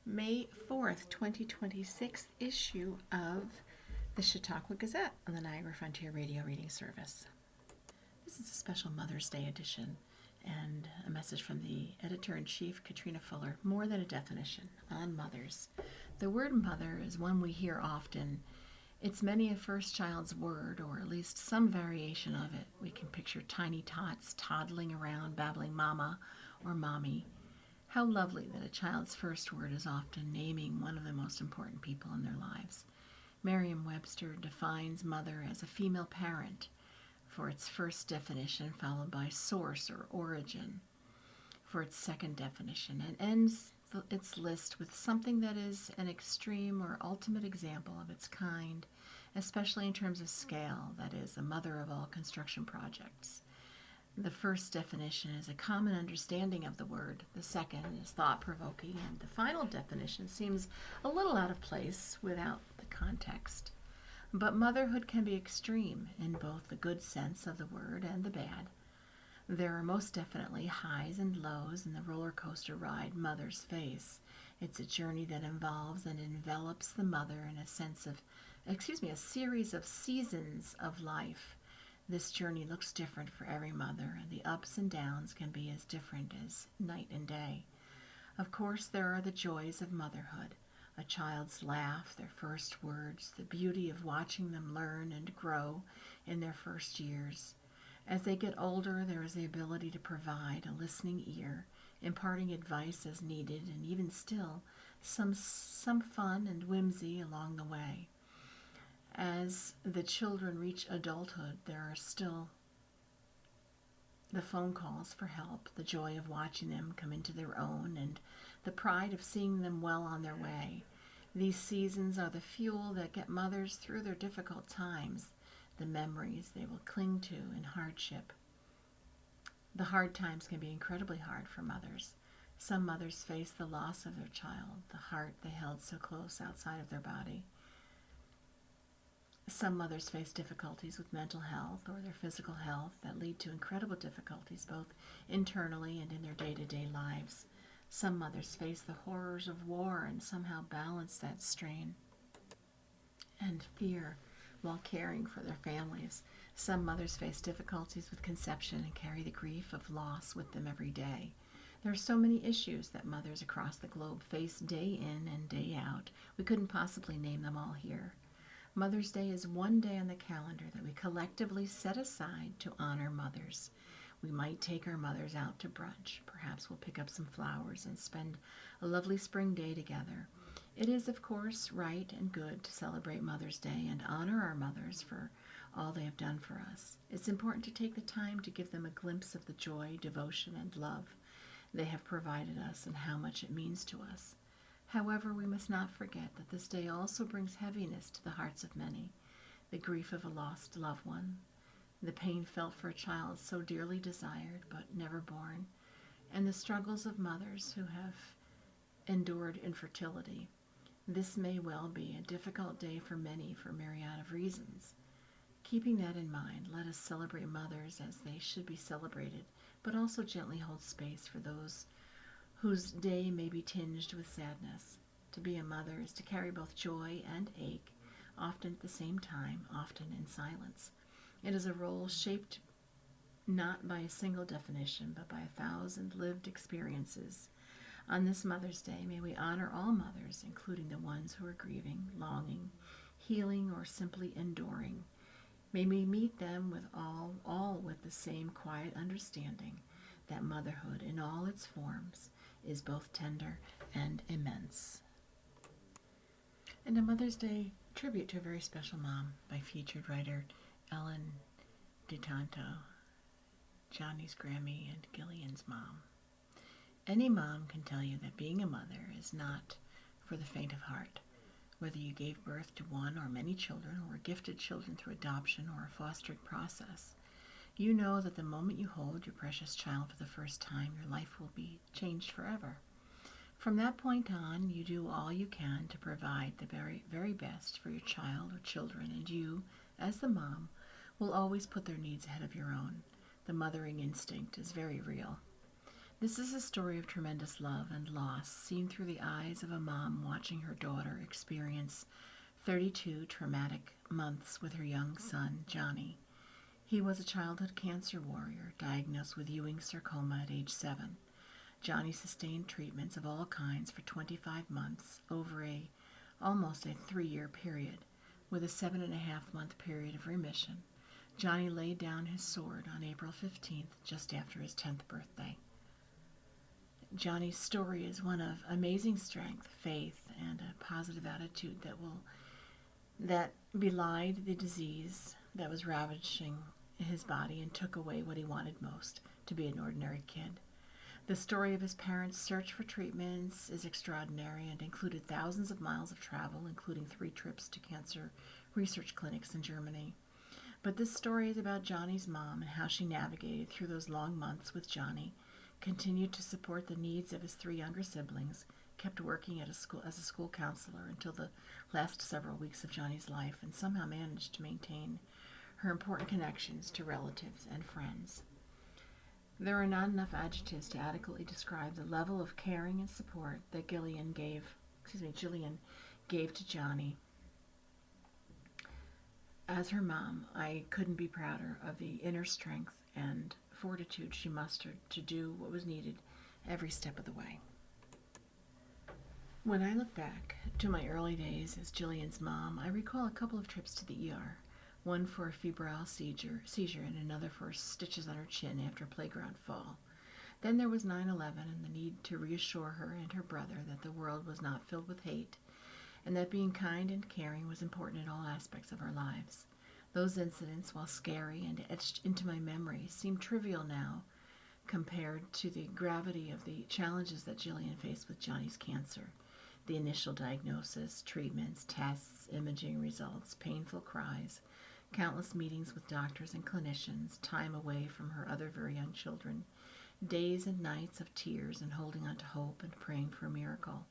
May 4th, 2026 issue of the Chautauqua Gazette on the Niagara Frontier Radio Reading Service. This is a special Mother's Day edition and a message from the editor-in-chief, Katrina Fuller, more than a definition on mothers. The word mother is one we hear often. It's many a first child's word, or at least some variation of it. We can picture tiny tots toddling around, babbling mama or mommy. How lovely that a child's first word is often naming one of the most important people in their lives. Merriam-Webster defines mother as a female parent for its first definition, followed by source or origin for its second definition, and ends its list with something that is an extreme or ultimate example of its kind, especially in terms of scale, that is, the mother of all construction projects. The first definition is a common understanding of the word. The second is thought-provoking, and the final definition seems a little out of place without the context. But motherhood can be extreme in both the good sense of the word and the bad. There are most definitely highs and lows in the roller coaster ride mothers face. It's a journey that involves and envelops the mother in a series of seasons of life. This journey looks different for every mother, and the ups and downs can be as different as night and day. Of course, there are the joys of motherhood, a child's laugh, their first words, the beauty of watching them learn and grow in their first years. As they get older, there is the ability to provide a listening ear, imparting advice as needed, and even still, some fun and whimsy along the way. As the children reach adulthood, there are still the phone calls for help, the joy of watching them come into their own, and the pride of seeing them well on their way. These seasons are the fuel that get mothers through their difficult times, the memories they will cling to in hardship. The hard times can be incredibly hard for mothers. Some mothers face the loss of their child, the heart they held so close outside of their body. Some mothers face difficulties with mental health or their physical health that lead to incredible difficulties both internally and in their day-to-day lives. Some mothers face the horrors of war and somehow balance that strain and fear while caring for their families. Some mothers face difficulties with conception and carry the grief of loss with them every day. There are so many issues that mothers across the globe face day in and day out. We couldn't possibly name them all here. Mother's Day is one day on the calendar that we collectively set aside to honor mothers. We might take our mothers out to brunch. Perhaps we'll pick up some flowers and spend a lovely spring day together. It is, of course, right and good to celebrate Mother's Day and honor our mothers for all they have done for us. It's important to take the time to give them a glimpse of the joy, devotion, and love they have provided us and how much it means to us. However, we must not forget that this day also brings heaviness to the hearts of many, the grief of a lost loved one, the pain felt for a child so dearly desired but never born, and the struggles of mothers who have endured infertility. This may well be a difficult day for many for myriad of reasons. Keeping that in mind, let us celebrate mothers as they should be celebrated, but also gently hold space for those whose day may be tinged with sadness. To be a mother is to carry both joy and ache, often at the same time, often in silence. It is a role shaped not by a single definition, but by 1,000 lived experiences. On this Mother's Day, may we honor all mothers, including the ones who are grieving, longing, healing, or simply enduring. May we meet them with all with the same quiet understanding that motherhood in all its forms is both tender and immense. And a Mother's Day tribute to a very special mom by featured writer Ellen DeTanto, Johnny's Grammy and Gillian's mom. Any mom can tell you that being a mother is not for the faint of heart. Whether you gave birth to one or many children, or gifted children through adoption or a fostering process, you know that the moment you hold your precious child for the first time, your life will be changed forever. From that point on, you do all you can to provide the very, very best for your child or children, and you, as the mom, will always put their needs ahead of your own. The mothering instinct is very real. This is a story of tremendous love and loss seen through the eyes of a mom watching her daughter experience 32 traumatic months with her young son, Johnny. He was a childhood cancer warrior diagnosed with Ewing sarcoma at age 7. Johnny sustained treatments of all kinds for 25 months over almost a 3-year period, with a 7.5-month period of remission. Johnny laid down his sword on April 15th, just after his 10th birthday. Johnny's story is one of amazing strength, faith, and a positive attitude that belied the disease that was ravaging his body and took away what he wanted most, to be an ordinary kid. The story of his parents' search for treatments is extraordinary and included thousands of miles of travel, including 3 trips to cancer research clinics in Germany. But this story is about Johnny's mom and how she navigated through those long months with Johnny, continued to support the needs of his 3 younger siblings, kept working at as a school counselor until the last several weeks of Johnny's life, and somehow managed to maintain her important connections to relatives and friends. There are not enough adjectives to adequately describe the level of caring and support that Jillian gave to Johnny. As her mom, I couldn't be prouder of the inner strength and fortitude she mustered to do what was needed every step of the way. When I look back to my early days as Jillian's mom, I recall a couple of trips to the ER, one for a febrile seizure and another for stitches on her chin after a playground fall. Then there was 9/11 and the need to reassure her and her brother that the world was not filled with hate and that being kind and caring was important in all aspects of our lives. Those incidents, while scary and etched into my memory, seem trivial now compared to the gravity of the challenges that Jillian faced with Johnny's cancer. The initial diagnosis, treatments, tests, imaging results, painful cries, countless meetings with doctors and clinicians, time away from her other very young children, days and nights of tears and holding on to hope and praying for a miracle.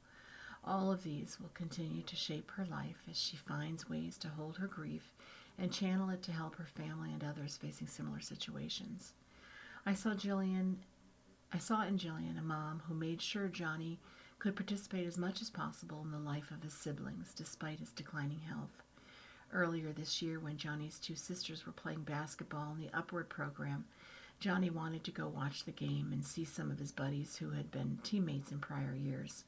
All of these will continue to shape her life as she finds ways to hold her grief and channel it to help her family and others facing similar situations. I saw in Jillian a mom who made sure Johnny could participate as much as possible in the life of his siblings despite his declining health. Earlier this year, when Johnny's 2 sisters were playing basketball in the Upward program, Johnny wanted to go watch the game and see some of his buddies who had been teammates in prior years.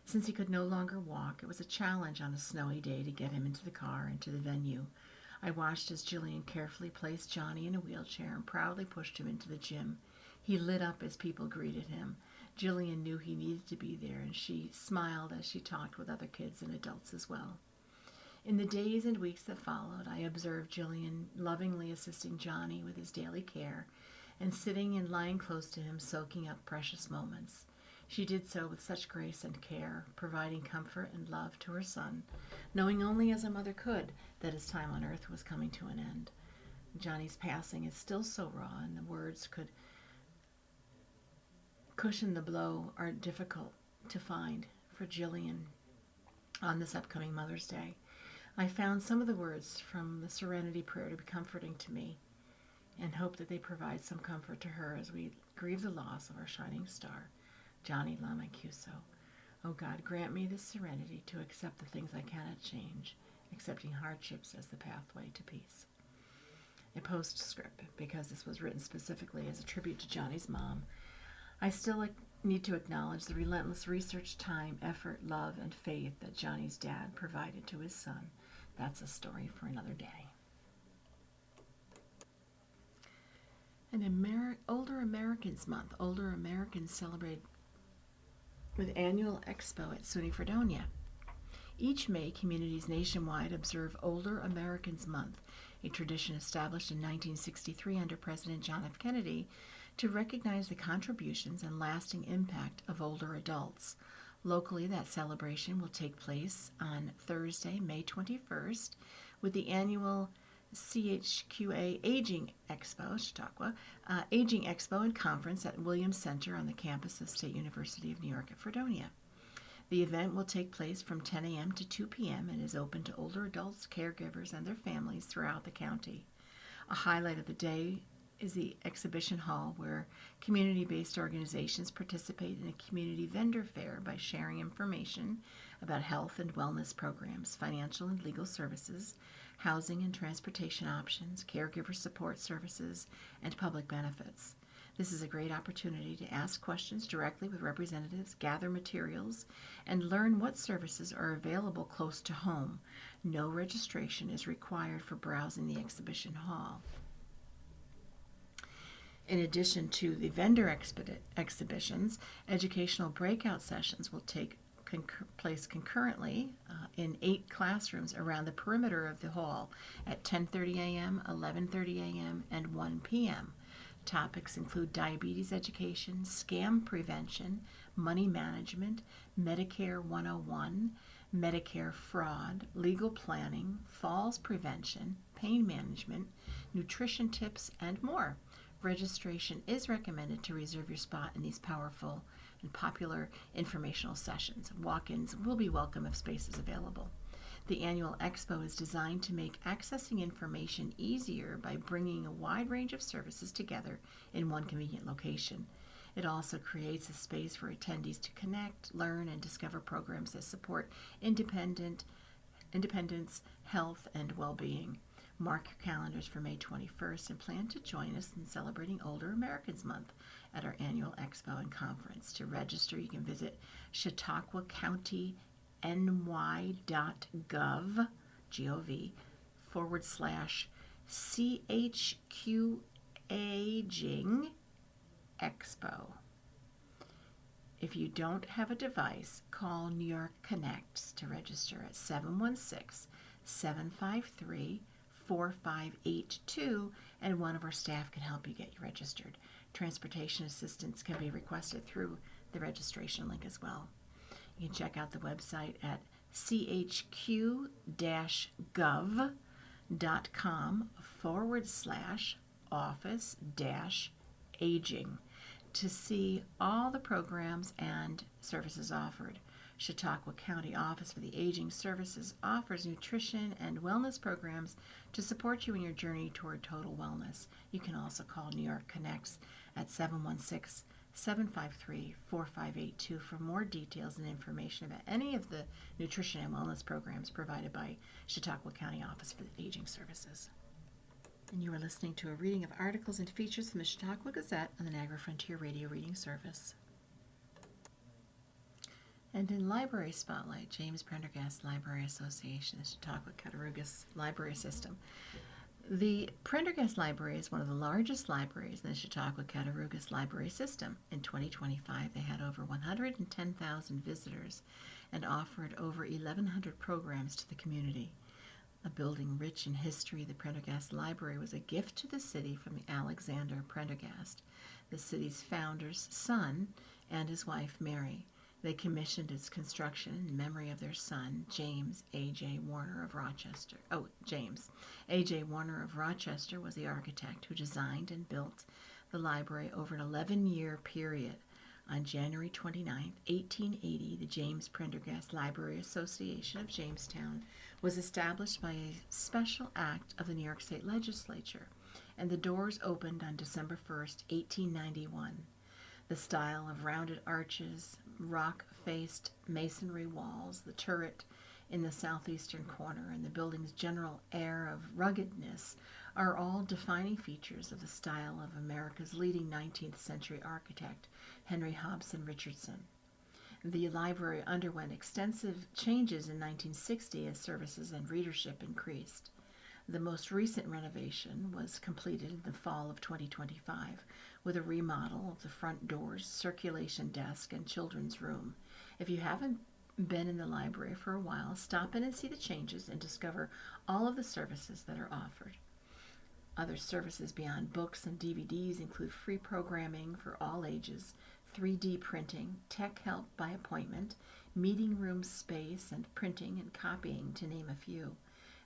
Since he could no longer walk, it was a challenge on a snowy day to get him into the car and to the venue. I watched as Jillian carefully placed Johnny in a wheelchair and proudly pushed him into the gym. He lit up as people greeted him. Jillian knew he needed to be there, and she smiled as she talked with other kids and adults as well. In the days and weeks that followed, I observed Jillian lovingly assisting Johnny with his daily care and sitting and lying close to him, soaking up precious moments. She did so with such grace and care, providing comfort and love to her son, knowing only as a mother could that his time on earth was coming to an end. Johnny's passing is still so raw, and the words could cushion the blow are difficult to find for Jillian on this upcoming Mother's Day. I found some of the words from the Serenity Prayer to be comforting to me and hope that they provide some comfort to her as we grieve the loss of our shining star, Johnny Lamancuso. Oh God, grant me the serenity to accept the things I cannot change, accepting hardships as the pathway to peace. A postscript, because this was written specifically as a tribute to Johnny's mom. I still need to acknowledge the relentless research time, effort, love, and faith that Johnny's dad provided to his son. That's a story for another day. Older Americans Month. Older Americans celebrate with annual expo at SUNY Fredonia. Each May, communities nationwide observe Older Americans Month, a tradition established in 1963 under President John F. Kennedy to recognize the contributions and lasting impact of older adults. Locally, that celebration will take place on Thursday, May 21st, with the annual CHQA Aging Expo, Chautauqua, Aging Expo and Conference at Williams Center on the campus of State University of New York at Fredonia. The event will take place from 10 a.m. to 2 p.m. and is open to older adults, caregivers, and their families throughout the county. A highlight of the day is the exhibition hall where community-based organizations participate in a community vendor fair by sharing information about health and wellness programs, financial and legal services, housing and transportation options, caregiver support services, and public benefits. This is a great opportunity to ask questions directly with representatives, gather materials, and learn what services are available close to home. No registration is required for browsing the exhibition hall. In addition to the vendor exhibitions, educational breakout sessions will take place concurrently in 8 classrooms around the perimeter of the hall at 10:30 a.m., 11:30 a.m., and 1 p.m. Topics include diabetes education, scam prevention, money management, Medicare 101, Medicare fraud, legal planning, falls prevention, pain management, nutrition tips, and more. Registration is recommended to reserve your spot in these powerful and popular informational sessions. Walk-ins will be welcome if space is available. The annual expo is designed to make accessing information easier by bringing a wide range of services together in one convenient location. It also creates a space for attendees to connect, learn, and discover programs that support independence, health, and well-being. Mark your calendars for May 21st and plan to join us in celebrating Older Americans Month at our annual expo and conference. To register, you can visit chautauquacany.gov/CHQ Aging Expo. If you don't have a device, call New York Connects to register at 716-753-4582, and one of our staff can help you get you registered. Transportation assistance can be requested through the registration link as well. You can check out the website at chq-gov.com/office-aging to see all the programs and services offered. Chautauqua County Office for the Aging Services offers nutrition and wellness programs to support you in your journey toward total wellness. You can also call New York Connects at 716-753-4582 for more details and information about any of the nutrition and wellness programs provided by Chautauqua County Office for the Aging Services. And you are listening to a reading of articles and features from the Chautauqua Gazette on the Niagara Frontier Radio Reading Service. And in Library Spotlight, James Prendergast Library Association, the Chautauqua Cattaraugus Library System. The Prendergast Library is one of the largest libraries in the Chautauqua Cattaraugus Library System. In 2025, they had over 110,000 visitors and offered over 1,100 programs to the community. A building rich in history, the Prendergast Library was a gift to the city from Alexander Prendergast, the city's founder's son, and his wife, Mary. They commissioned its construction in memory of their son, James A.J. Warner of Rochester. James A.J. Warner of Rochester was the architect who designed and built the library over an 11-year period. On January 29, 1880, the James Prendergast Library Association of Jamestown was established by a special act of the New York State Legislature, and the doors opened on December 1, 1891. The style of rounded arches, rock-faced masonry walls, the turret in the southeastern corner, and the building's general air of ruggedness are all defining features of the style of America's leading 19th century architect, Henry Hobson Richardson. The library underwent extensive changes in 1960 as services and readership increased. The most recent renovation was completed in the fall of 2025 with a remodel of the front doors, circulation desk, and children's room. If you haven't been in the library for a while, stop in and see the changes and discover all of the services that are offered. Other services beyond books and DVDs include free programming for all ages, 3D printing, tech help by appointment, meeting room space, and printing and copying, to name a few.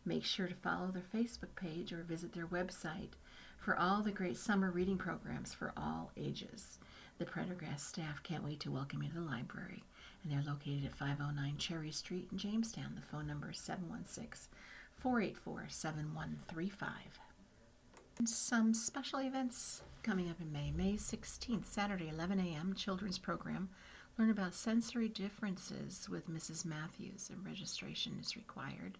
Make sure to follow their Facebook page or visit their website for all the great summer reading programs for all ages. The Prendergast staff can't wait to welcome you to the library, and they're located at 509 Cherry Street in Jamestown. The phone number is 716-484-7135. Some special events coming up in May. May 16th, Saturday, 11 a.m., children's program. Learn about sensory differences with Mrs. Matthews, and registration is required.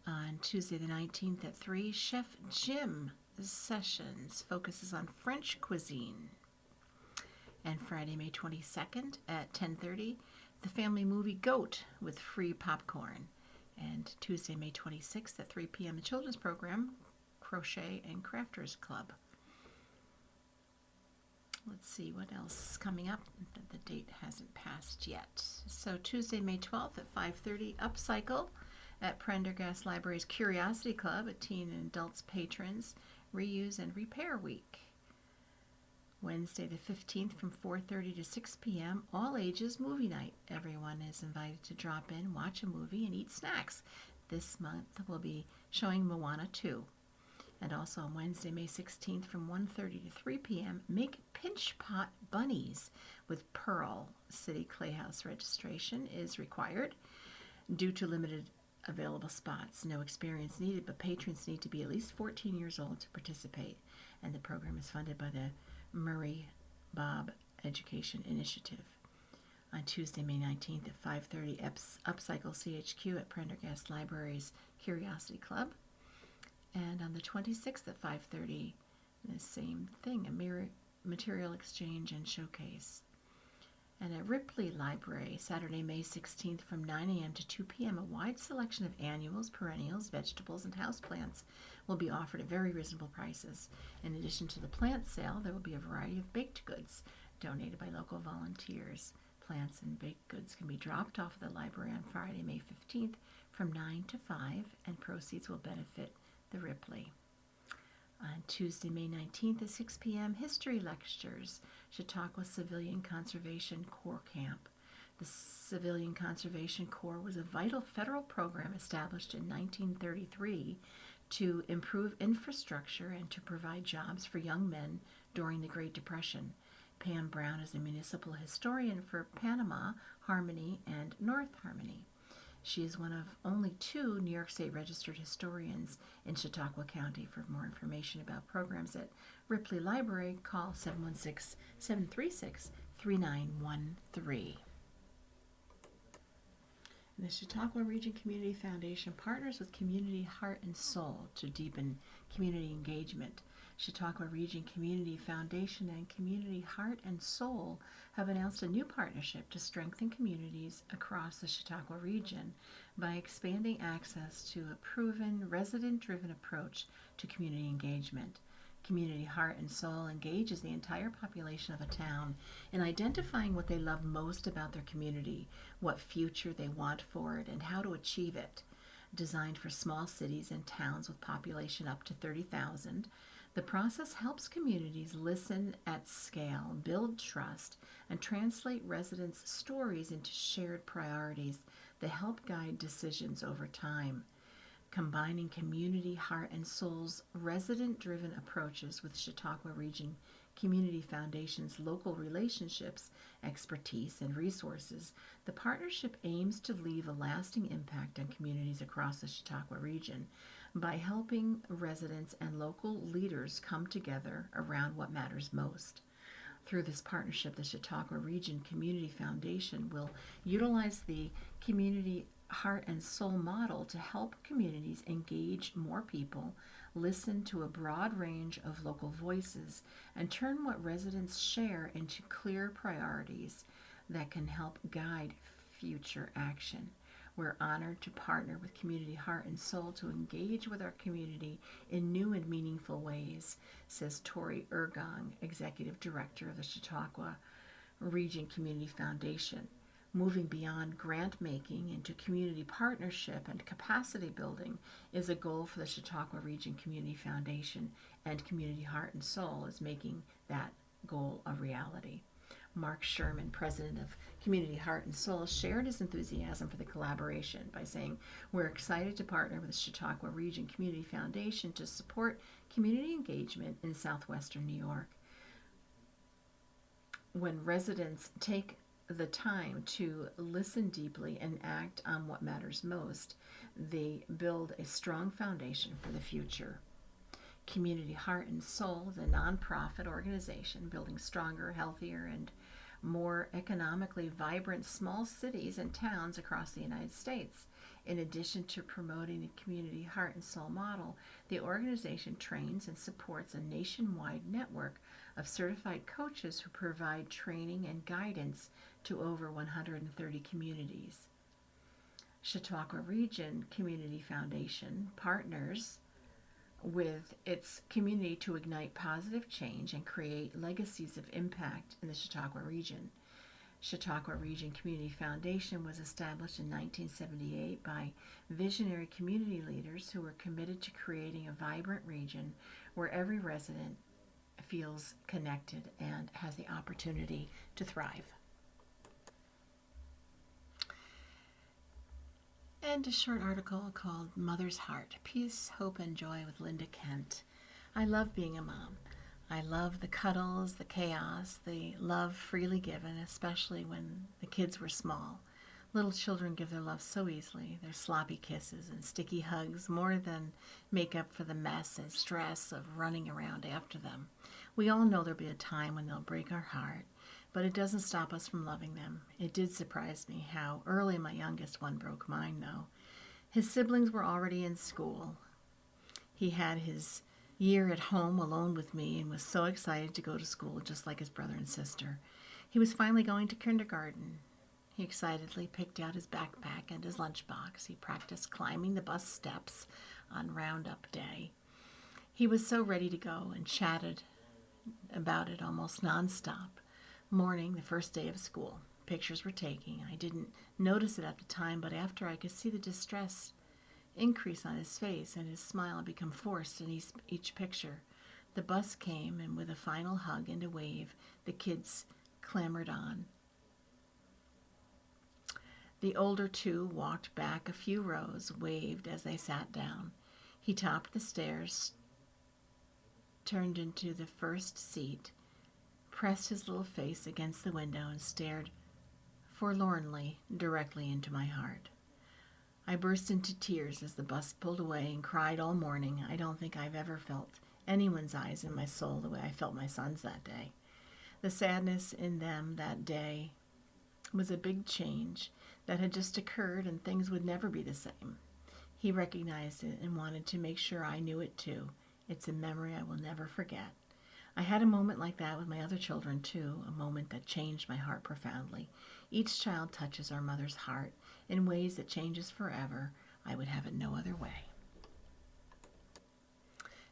On Tuesday the 19th at 3, Chef Jim Sessions focuses on French cuisine. And Friday, May 22nd at 10:30, the family movie Goat with free popcorn. And Tuesday, May 26th at 3 p.m., the children's program, Crochet and Crafters Club. Let's see what else is coming up. The date hasn't passed yet. So Tuesday, May 12th at 5:30, Upcycle at Prendergast Library's Curiosity Club, a teen and adults patrons reuse and repair week. Wednesday the 15th from 4:30 to 6 p.m., all ages movie night. Everyone is invited to drop in, watch a movie, and eat snacks. This month we'll be showing Moana 2. And also on Wednesday, May 16th from 1:30 to 3 p.m., make pinch pot bunnies with Pearl. City Playhouse registration is required due to limited available spots. No experience needed, but patrons need to be at least 14 years old to participate. And the program is funded by the Murray Bob Education Initiative. On Tuesday, May 19th at 5:30, Upcycle CHQ at Prendergast Library's Curiosity Club. And on the 26th at 5:30, the same thing, a material exchange and showcase. And at Ripley Library, Saturday, May 16th from 9 a.m. to 2 p.m., a wide selection of annuals, perennials, vegetables, and houseplants will be offered at very reasonable prices. In addition to the plant sale, there will be a variety of baked goods donated by local volunteers. Plants and baked goods can be dropped off at the library on Friday, May 15th from 9 to 5, and proceeds will benefit the Ripley. On Tuesday, May 19th at 6 p.m., History Lectures, Chautauqua Civilian Conservation Corps Camp. The Civilian Conservation Corps was a vital federal program established in 1933 to improve infrastructure and to provide jobs for young men during the Great Depression. Pam Brown is a municipal historian for Panama, Harmony, and North Harmony. She is one of only 2 New York State registered historians in Chautauqua County. For more information about programs at Ripley Library, call 716-736-3913. The Chautauqua Region Community Foundation partners with Community Heart and Soul to deepen community engagement. Chautauqua Region Community Foundation and Community Heart and Soul have announced a new partnership to strengthen communities across the Chautauqua region by expanding access to a proven, resident-driven approach to community engagement. Community Heart and Soul engages the entire population of a town in identifying what they love most about their community, what future they want for it, and how to achieve it. Designed for small cities and towns with population up to 30,000, the process helps communities listen at scale, build trust, and translate residents' stories into shared priorities that help guide decisions over time. Combining Community Heart and Soul's resident-driven approaches with Chautauqua Region Community Foundation's local relationships, expertise, and resources, the partnership aims to leave a lasting impact on communities across the Chautauqua region by helping residents and local leaders come together around what matters most. Through this partnership, the Chautauqua Region Community Foundation will utilize the Community Heart and Soul model to help communities engage more people, listen to a broad range of local voices, and turn what residents share into clear priorities that can help guide future action. We're honored to partner with Community Heart and Soul to engage with our community in new and meaningful ways, says Tori Ergong, Executive Director of the Chautauqua Region Community Foundation. Moving beyond grant making into community partnership and capacity building is a goal for the Chautauqua Region Community Foundation, and Community Heart and Soul is making that goal a reality. Mark Sherman, president of Community Heart and Soul, shared his enthusiasm for the collaboration by saying, "We're excited to partner with the Chautauqua Region Community Foundation to support community engagement in southwestern New York. When residents take the time to listen deeply and act on what matters most, they build a strong foundation for the future." Community Heart and Soul is a nonprofit organization building stronger, healthier, and more economically vibrant small cities and towns across the United States. In addition to promoting the Community Heart and Soul model, the organization trains and supports a nationwide network of certified coaches who provide training and guidance to over 130 communities. Chautauqua Region Community Foundation partners with its community to ignite positive change and create legacies of impact in the Chautauqua region. Chautauqua Region Community Foundation was established in 1978 by visionary community leaders who were committed to creating a vibrant region where every resident feels connected and has the opportunity to thrive. And a short article called Mother's Heart, Peace, Hope, and Joy with Linda Kent. I love being a mom. I love the cuddles, the chaos, the love freely given, especially when the kids were small. Little children give their love so easily. Their sloppy kisses and sticky hugs more than make up for the mess and stress of running around after them. We all know there'll be a time when they'll break our heart, but it doesn't stop us from loving them. It did surprise me how early my youngest one broke mine, though. His siblings were already in school. He had his year at home alone with me and was so excited to go to school just like his brother and sister. He was finally going to kindergarten. He excitedly picked out his backpack and his lunchbox. He practiced climbing the bus steps on roundup day. He was so ready to go and chatted about it almost nonstop. Morning, the first day of school. Pictures were taking. I didn't notice it at the time, but after I could see the distress increase on his face and his smile become forced in each picture. The bus came, and with a final hug and a wave, the kids clambered on. The older two walked back a few rows, waved as they sat down. He topped the stairs, turned into the first seat, pressed his little face against the window, and stared forlornly directly into my heart. I burst into tears as the bus pulled away and cried all morning. I don't think I've ever felt anyone's eyes in my soul the way I felt my son's that day. The sadness in them that day was a big change that had just occurred, and things would never be the same. He recognized it and wanted to make sure I knew it too. It's a memory I will never forget. I had a moment like that with my other children too, a moment that changed my heart profoundly. Each child touches our mother's heart in ways that change us forever. I would have it no other way.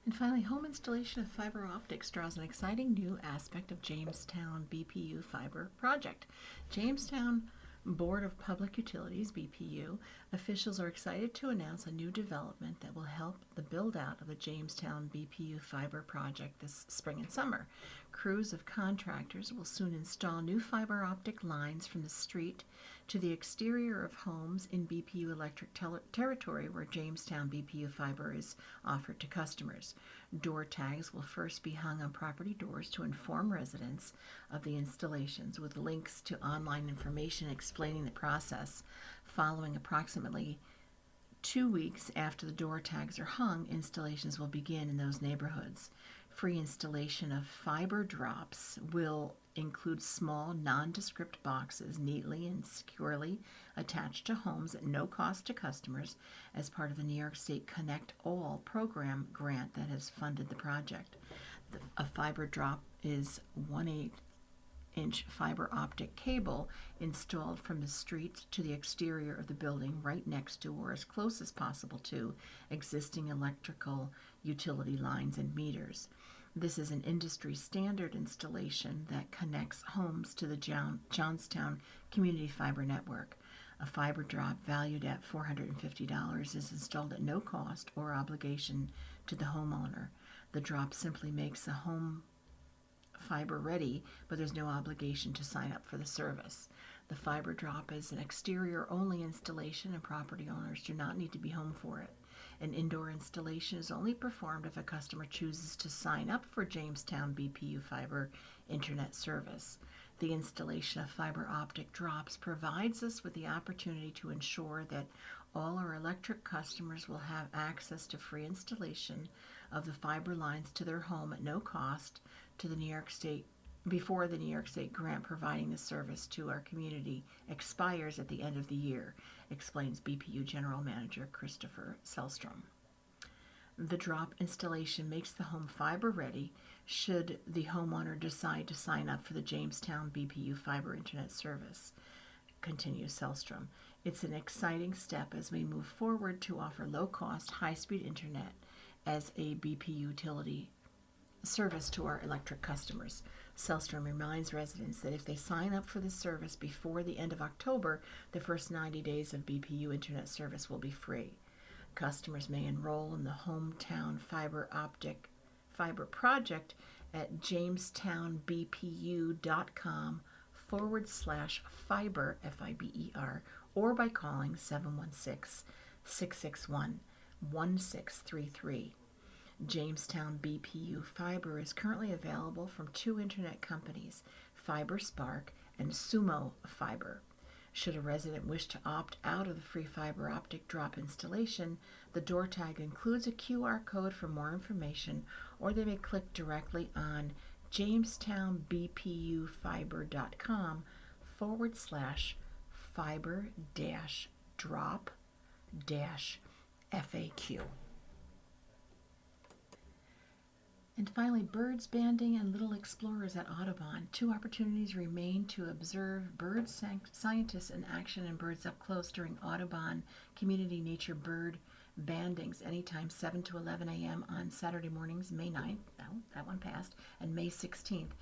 And finally, home installation of fiber optics draws an exciting new aspect of Jamestown BPU fiber project. Jamestown Board of Public Utilities, BPU, officials are excited to announce a new development that will help the build-out of the Jamestown BPU fiber project this spring and summer. Crews of contractors will soon install new fiber optic lines from the street to the exterior of homes in BPU electric territory where Jamestown BPU fiber is offered to customers. Door tags will first be hung on property doors to inform residents of the installations, with links to online information explaining the process. Following approximately 2 weeks after the door tags are hung, installations will begin in those neighborhoods. Free installation of fiber drops will include small, nondescript boxes neatly and securely attached to homes at no cost to customers as part of the New York State Connect All program grant that has funded the project. A fiber drop is 1/8-inch fiber optic cable installed from the street to the exterior of the building right next to or as close as possible to existing electrical utility lines and meters. This is an industry standard installation that connects homes to the Johnstown Community Fiber Network. A fiber drop valued at $450 is installed at no cost or obligation to the homeowner. The drop simply makes the home fiber ready, but there's no obligation to sign up for the service. The fiber drop is an exterior-only installation, and property owners do not need to be home for it. An indoor installation is only performed if a customer chooses to sign up for Jamestown BPU Fiber Internet service. The installation of fiber optic drops provides us with the opportunity to ensure that all our electric customers will have access to free installation of the fiber lines to their home at no cost to the New York State before the New York State grant providing the service to our community expires at the end of the year, explains BPU General Manager Christopher Selstrom. The drop installation makes the home fiber ready should the homeowner decide to sign up for the Jamestown BPU fiber internet service, continues Selstrom. It's an exciting step as we move forward to offer low-cost, high-speed internet as a BPU utility service to our electric customers. Selstrom reminds residents that if they sign up for the service before the end of October, the first 90 days of BPU internet service will be free. Customers may enroll in the Hometown Fiber Project at jamestownbpu.com/fiber, F-I-B-E-R, or by calling 716-661-1633. Jamestown BPU Fiber is currently available from 2 internet companies, Fiber Spark and Sumo Fiber. Should a resident wish to opt out of the free fiber optic drop installation, the door tag includes a QR code for more information, or they may click directly on jamestownbpuffiber.com/fiber-drop-FAQ. And finally, birds banding and little explorers at Audubon. 2 opportunities remain to observe bird scientists in action and birds up close during Audubon Community Nature Bird bandings, anytime 7 to 11 a.m. on Saturday mornings, May 9th, that one passed, and May 16th.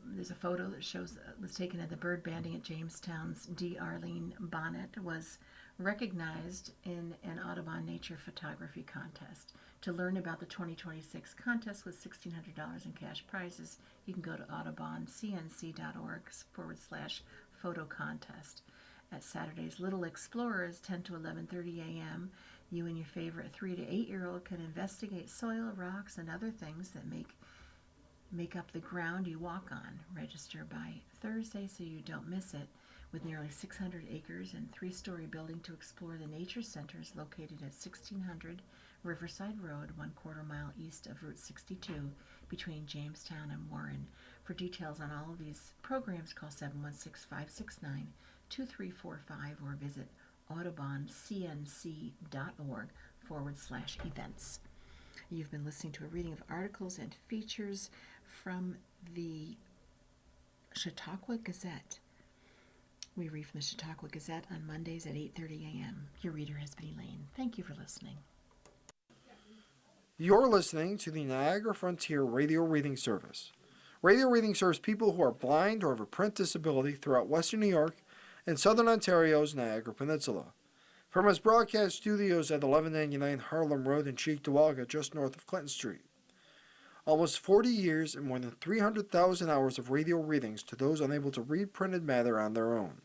There's a photo that shows was taken at the bird banding at Jamestown's D. Arlene Bonnet was recognized in an Audubon Nature Photography Contest. To learn about the 2026 contest with $1,600 in cash prizes, you can go to audubоncnc.org/photo contest. At Saturday's Little Explorers, 10 to 11:30 a.m., you and your favorite 3 to 8-year-old can investigate soil, rocks, and other things that make up the ground you walk on. Register by Thursday so you don't miss it. With nearly 600 acres and 3-story building to explore, the Nature Center is located at 1600 Riverside Road, 1/4 mile east of Route 62, between Jamestown and Warren. For details on all of these programs, call 716-569-2345 or visit audubоncnc.org/events. You've been listening to a reading of articles and features from the Chautauqua Gazette. We read from the Chautauqua Gazette on Mondays at 8:30 a.m. Your reader has been Elaine. Thank you for listening. You're listening to the Niagara Frontier Radio Reading Service. Radio reading serves people who are blind or have a print disability throughout Western New York and Southern Ontario's Niagara Peninsula. From its broadcast studios at 1199 Harlem Road in Cheektowaga, just north of Clinton Street. Almost 40 years and more than 300,000 hours of radio readings to those unable to read printed matter on their own.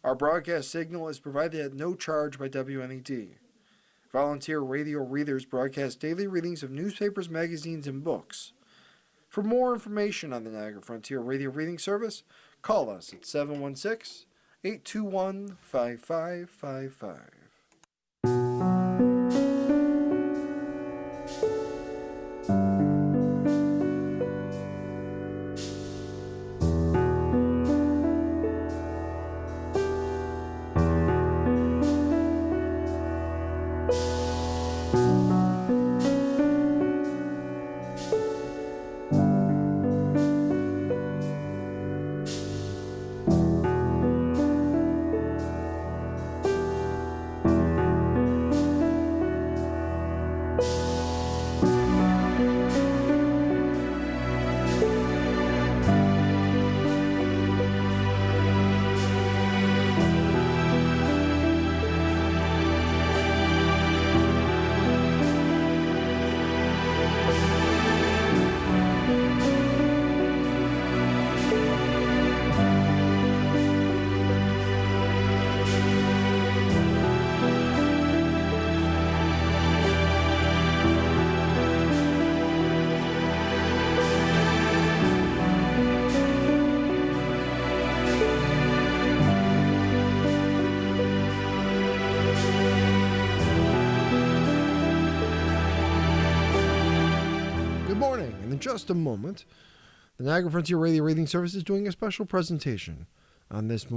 Our broadcast signal is provided at no charge by WNED. Volunteer radio readers broadcast daily readings of newspapers, magazines, and books. For more information on the Niagara Frontier Radio Reading Service, call us at 716-821-5555. In just a moment, the Niagara Frontier Radio Reading Service is doing a special presentation on this